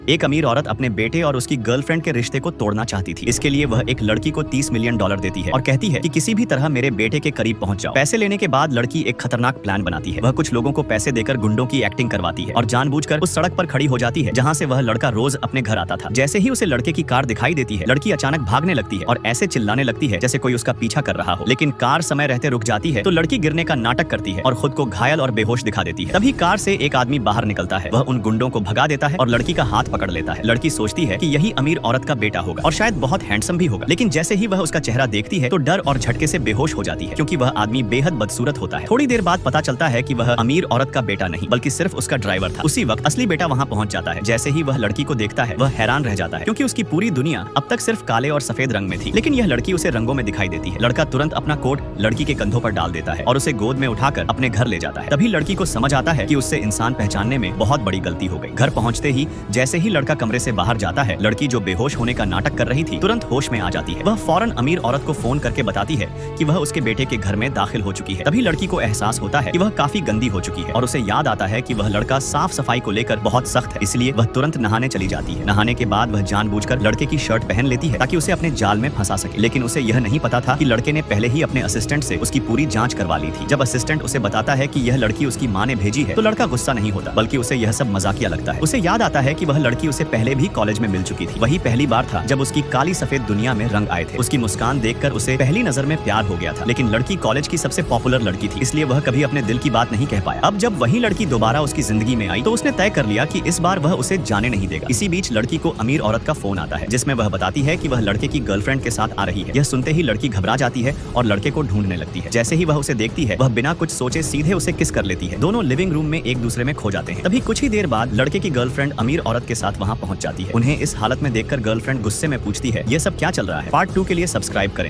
एक अमीर औरत अपने बेटे और उसकी गर्लफ्रेंड के रिश्ते को तोड़ना चाहती थी। इसके लिए वह एक लड़की को $30 मिलियन देती है और कहती है कि किसी भी तरह मेरे बेटे के करीब पहुंच जाओ। पैसे लेने के बाद लड़की एक खतरनाक प्लान बनाती है। वह कुछ लोगों को पैसे देकर गुंडों की एक्टिंग करवाती है और जानबूझकर उस सड़क पर खड़ी हो जाती है जहाँ से वह लड़का रोज अपने घर आता था। जैसे ही उसे लड़के की कार दिखाई देती है, लड़की अचानक भागने लगती है और ऐसे चिल्लाने लगती है जैसे कोई उसका पीछा कर रहा हो। लेकिन कार समय रहते रुक जाती है तो लड़की गिरने का नाटक करती है और खुद को घायल और बेहोश दिखा देती है। तभी कार से एक आदमी बाहर निकलता है। वह उन गुंडों को भगा देता है और लड़की का हाथ पकड़ लेता है। लड़की सोचती है कि यही अमीर औरत का बेटा होगा और शायद बहुत हैंडसम भी होगा। लेकिन जैसे ही वह उसका चेहरा देखती है तो डर और झटके से बेहोश हो जाती है, क्योंकि वह आदमी बेहद बदसूरत होता है। थोड़ी देर बाद पता चलता है कि वह अमीर औरत का बेटा नहीं बल्कि सिर्फ उसका ड्राइवर था। उसी वक्त असली बेटा वहाँ पहुँच जाता है। जैसे ही वह लड़की को देखता है वह हैरान रह जाता है, क्योंकि उसकी पूरी दुनिया अब तक सिर्फ काले और सफेद रंग में थी, लेकिन यह लड़की उसे रंगों में दिखाई देती है। लड़का तुरंत अपना कोट लड़की के कंधों पर डाल देता है और उसे गोद में उठाकर अपने घर ले जाता है। तभी लड़की को समझ आता है कि उससे इंसान पहचानने में बहुत बड़ी गलती हो गई। घर पहुंचते ही जैसे ही लड़का कमरे से बाहर जाता है, लड़की जो बेहोश होने का नाटक कर रही थी तुरंत होश में आ जाती है। वह फौरन अमीर औरत को फोन करके बताती है कि वह उसके बेटे के घर में दाखिल हो चुकी है। तभी लड़की को एहसास होता है कि वह काफी गंदी हो चुकी है और उसे याद आता है कि वह लड़का साफ सफाई को लेकर बहुत सख्त है, इसलिए वह तुरंत नहाने चली जाती है। नहाने के बाद वह जानबूझकर लड़के की शर्ट पहन लेती है ताकि उसे अपने जाल में फंसा सके। लेकिन उसे यह नहीं पता था कि लड़के ने पहले ही अपने असिस्टेंट से उसकी पूरी जांच करवा ली थी। जब असिस्टेंट उसे बताता है कि यह लड़की उसकी माँ ने भेजी है तो लड़का गुस्सा नहीं होता, बल्कि उसे यह सब मजाकिया लगता है। उसे याद आता है कि वह लड़की उसे पहले भी कॉलेज में मिल चुकी थी। वही पहली बार था जब उसकी काली सफेद दुनिया में रंग आए थे। उसकी मुस्कान देखकर उसे पहली नजर में प्यार हो गया था। लेकिन लड़की कॉलेज की सबसे पॉपुलर लड़की थी, इसलिए वह कभी अपने दिल की बात नहीं कह पाया। अब जब वही लड़की दोबारा उसकी जिंदगी में आई तो उसने तय कर लिया कि इस बार वह उसे जाने नहीं देगा। इसी बीच लड़की को अमीर औरत का फोन आता है, जिसमें वह बताती है कि वह लड़के की गर्लफ्रेंड के साथ आ रही है। यह सुनते ही लड़की घबरा जाती है और लड़के को ढूंढने लगती है। जैसे ही वह उसे देखती है वह बिना कुछ सोचे सीधे उसे किस कर लेती है। दोनों लिविंग रूम में एक दूसरे में खो जाते हैं। तभी कुछ ही देर बाद लड़के की गर्लफ्रेंड अमीर औरत के साथ वहाँ पहुँच जाती है। उन्हें इस हालत में देखकर गर्लफ्रेंड गुस्से में पूछती है, ये सब क्या चल रहा है? पार्ट 2 के लिए सब्सक्राइब करें।